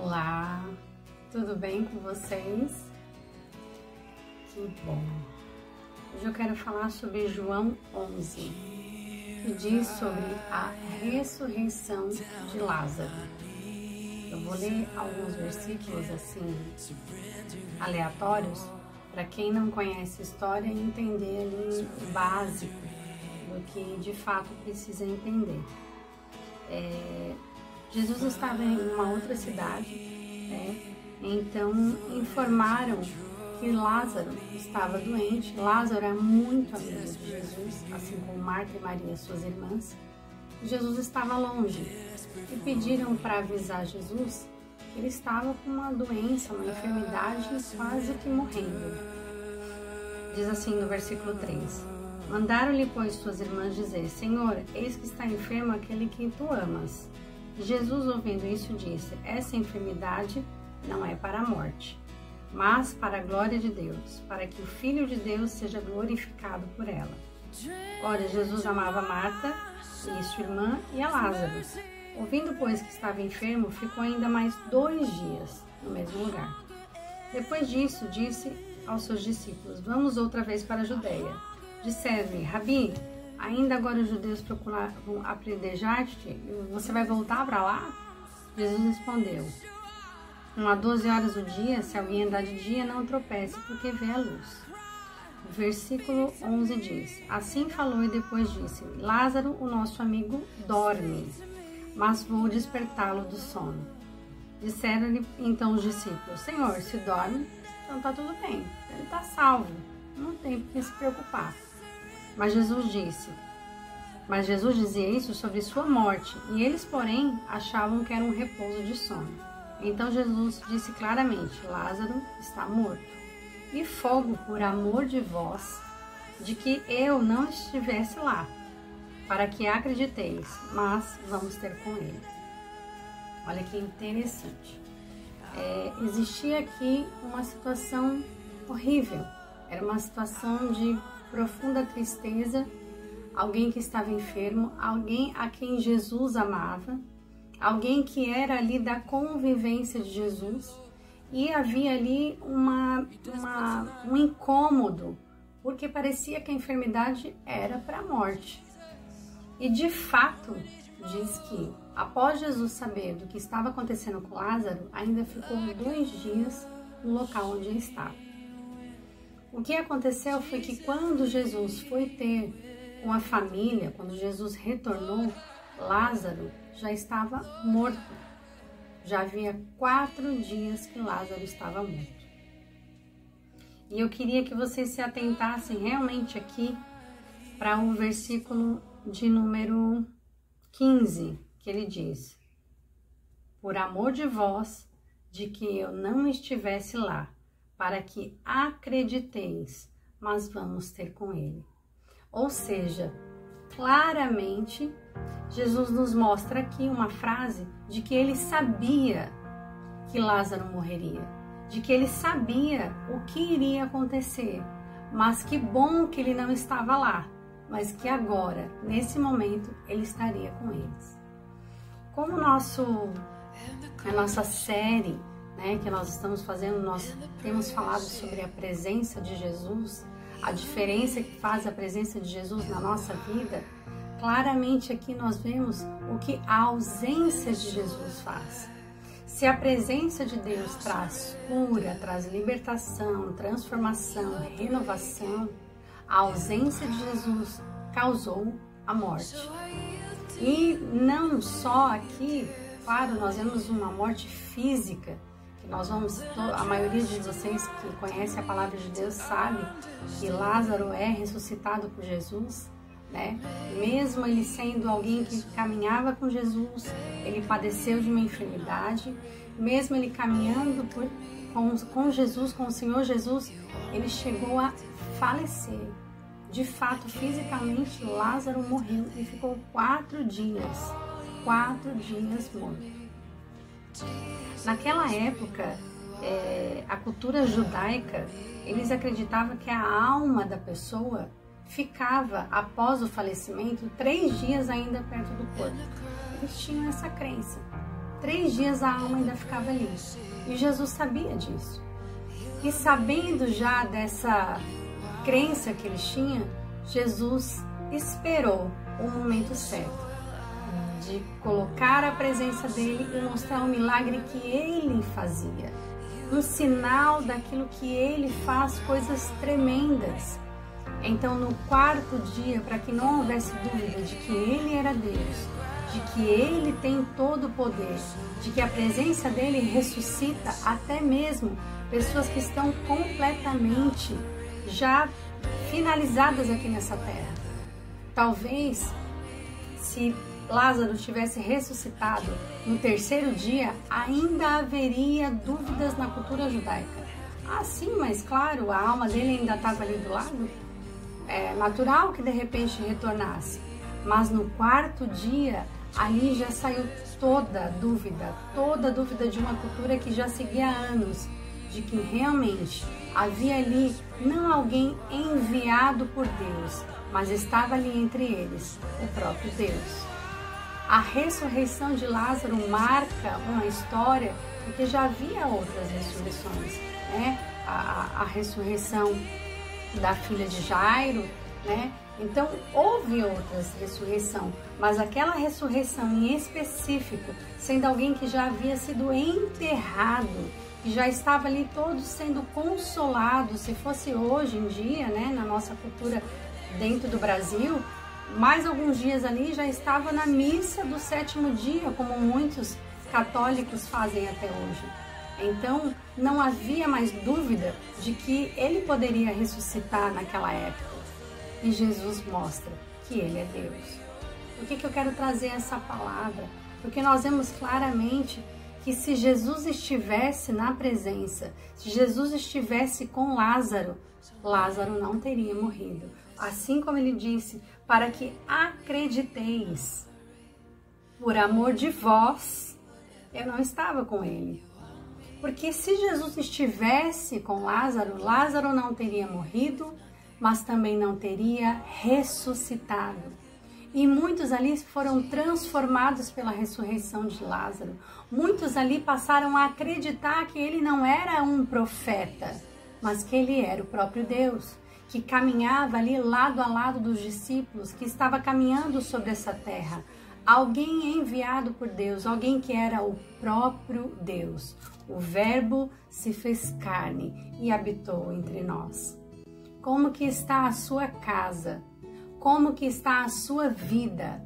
Olá, tudo bem com vocês? Que bom! Hoje eu quero falar sobre João 11, que diz sobre a ressurreição de Lázaro. Eu vou ler alguns versículos assim, aleatórios, para quem não conhece a história entender ali o básico do que de fato precisa entender. Jesus estava em uma outra cidade, então informaram que Lázaro estava doente. Lázaro era muito amigo de Jesus, assim como Marta e Maria, suas irmãs. Jesus estava longe e pediram para avisar Jesus que ele estava com uma doença, uma enfermidade, quase que morrendo. Diz assim no versículo 3: Mandaram-lhe, pois, suas irmãs dizer: Senhor, eis que está enfermo aquele que tu amas. Jesus, ouvindo isso, disse: Essa enfermidade não é para a morte, mas para a glória de Deus, para que o Filho de Deus seja glorificado por ela. Ora, Jesus amava Marta e sua irmã e a Lázaro. Ouvindo, pois, que estava enfermo, ficou ainda mais 2 dias no mesmo lugar. Depois disso, disse aos seus discípulos: Vamos outra vez para a Judeia. Disseram-lhe: Rabi, ainda agora os judeus procuravam apedrejar-te, você vai voltar para lá? Jesus respondeu: Há 12 horas do dia, se alguém andar de dia, não tropece, porque vê a luz. O versículo 11 diz: Assim falou e depois disse: Lázaro, o nosso amigo, dorme, mas vou despertá-lo do sono. Disseram-lhe então os discípulos: Senhor, se dorme, então está tudo bem, ele está salvo, não tem por que se preocupar. Mas Jesus dizia isso sobre sua morte, e eles, porém, achavam que era um repouso de sono. Então Jesus disse claramente: Lázaro está morto. E fogo por amor de vós, de que eu não estivesse lá, para que acrediteis, mas vamos ter com ele. Olha que interessante. Existia aqui uma situação horrível. Era uma situação de profunda tristeza, alguém que estava enfermo, alguém a quem Jesus amava, alguém que era ali da convivência de Jesus, e havia ali um incômodo, porque parecia que a enfermidade era para a morte. E de fato, diz que após Jesus saber do que estava acontecendo com Lázaro, ainda ficou 2 dias no local onde ele estava. O que aconteceu foi que quando Jesus foi ter com a família, quando Jesus retornou, Lázaro já estava morto. Já havia 4 dias que Lázaro estava morto. E eu queria que vocês se atentassem realmente aqui para o versículo de número 15, que ele diz: Por amor de vós, de que eu não estivesse lá, para que acrediteis, mas vamos ter com ele. Ou seja, claramente, Jesus nos mostra aqui uma frase de que ele sabia que Lázaro morreria, de que ele sabia o que iria acontecer, mas que bom que ele não estava lá, mas que agora, nesse momento, ele estaria com eles. Como a nossa série, que nós estamos fazendo, nós temos falado sobre a presença de Jesus, a diferença que faz a presença de Jesus na nossa vida. Claramente aqui nós vemos o que a ausência de Jesus faz. Se a presença de Deus traz cura, traz libertação, transformação, renovação, a ausência de Jesus causou a morte. E não só aqui, claro, nós vemos uma morte física, que nós vamos, a maioria de vocês que conhece a palavra de Deus sabe que Lázaro é ressuscitado por Jesus, Mesmo ele sendo alguém que caminhava com Jesus, ele padeceu de uma enfermidade. Mesmo ele caminhando com Jesus, com o Senhor Jesus, ele chegou a falecer. De fato, fisicamente, Lázaro morreu e ficou 4 dias morto. Naquela época, a cultura judaica, eles acreditavam que a alma da pessoa ficava, após o falecimento, 3 dias ainda perto do corpo. Eles tinham essa crença. 3 dias a alma ainda ficava ali. E Jesus sabia disso. E sabendo já dessa crença que eles tinham, Jesus esperou o momento certo de colocar a presença dele e mostrar o milagre que ele fazia. Um sinal daquilo que ele faz, coisas tremendas. Então, no 4º dia, para que não houvesse dúvida de que ele era Deus, de que ele tem todo o poder, de que a presença dele ressuscita até mesmo pessoas que estão completamente já finalizadas aqui nessa terra. Talvez, se Lázaro tivesse ressuscitado no 3º dia, ainda haveria dúvidas na cultura judaica. Ah, sim, mas claro, a alma dele ainda estava ali do lado. É natural que de repente retornasse. Mas no 4º dia, ali já saiu toda dúvida de uma cultura que já seguia há anos, de que realmente havia ali não alguém enviado por Deus, mas estava ali entre eles o próprio Deus. A ressurreição de Lázaro marca uma história, porque já havia outras ressurreições, né? A ressurreição da filha de Jairo, né? Então houve outras ressurreições, mas aquela ressurreição em específico, sendo alguém que já havia sido enterrado, que já estava ali todos sendo consolados, se fosse hoje em dia, né, na nossa cultura dentro do Brasil, mais alguns dias ali já estava na missa do 7º dia, como muitos católicos fazem até hoje. Então, não havia mais dúvida de que ele poderia ressuscitar naquela época. E Jesus mostra que ele é Deus. Por que eu quero trazer essa palavra? Porque nós vemos claramente que se Jesus estivesse na presença, se Jesus estivesse com Lázaro, Lázaro não teria morrido. Assim como ele disse, para que acrediteis, por amor de vós, eu não estava com ele. Porque se Jesus estivesse com Lázaro, Lázaro não teria morrido, mas também não teria ressuscitado. E muitos ali foram transformados pela ressurreição de Lázaro. Muitos ali passaram a acreditar que ele não era um profeta, mas que ele era o próprio Deus, que caminhava ali lado a lado dos discípulos, que estava caminhando sobre essa terra. Alguém enviado por Deus, alguém que era o próprio Deus. O Verbo se fez carne e habitou entre nós. Como que está a sua casa? Como que está a sua vida?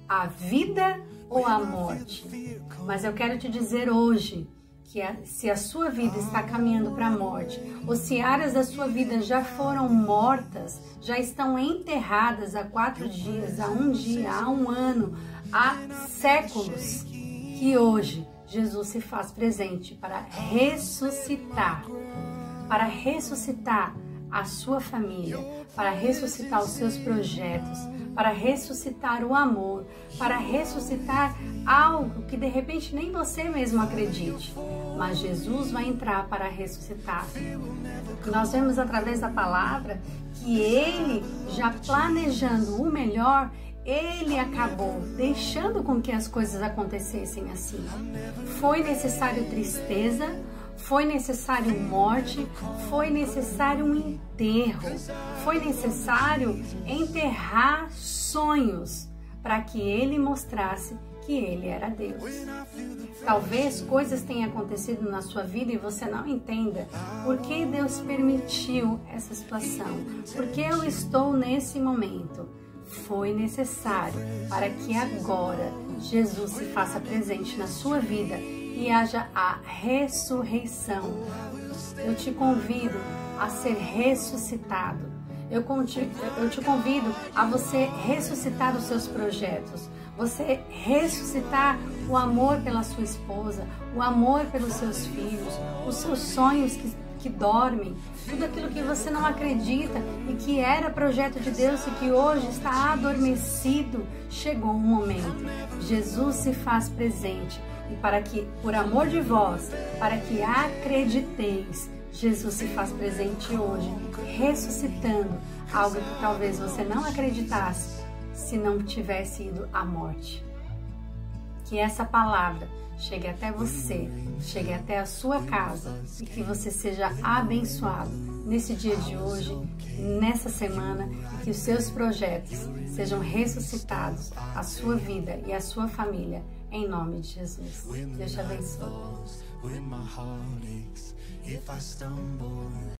A vida ou a morte? Mas eu quero te dizer hoje que se a sua vida está caminhando para a morte, ou se áreas da sua vida já foram mortas, já estão enterradas há 4 dias, há 1 dia, há 1 ano, há séculos, que hoje Jesus se faz presente para ressuscitar a sua família, para ressuscitar os seus projetos, para ressuscitar o amor, para ressuscitar algo que de repente nem você mesmo acredite, mas Jesus vai entrar para ressuscitar. Nós vemos através da palavra que ele, já planejando o melhor, ele acabou deixando com que as coisas acontecessem assim. Foi necessário tristeza, foi necessário morte, foi necessário um enterro, foi necessário enterrar sonhos para que ele mostrasse que ele era Deus. Talvez coisas tenham acontecido na sua vida e você não entenda por que Deus permitiu essa situação, por que eu estou nesse momento. Foi necessário para que agora Jesus se faça presente na sua vida e haja a ressurreição. Eu te convido a ser ressuscitado. Eu te convido a você ressuscitar os seus projetos, você ressuscitar o amor pela sua esposa, o amor pelos seus filhos, os seus sonhos que dormem, tudo aquilo que você não acredita e que era projeto de Deus e que hoje está adormecido. Chegou um momento, Jesus se faz presente e para que, por amor de vós, para que acrediteis, Jesus se faz presente hoje, ressuscitando algo que talvez você não acreditasse se não tivesse ido à morte. que essa palavra chegue até você, chegue até a sua casa e que você seja abençoado nesse dia de hoje, nessa semana, e que os seus projetos sejam ressuscitados, a sua vida e a sua família, em nome de Jesus. Deus te abençoe.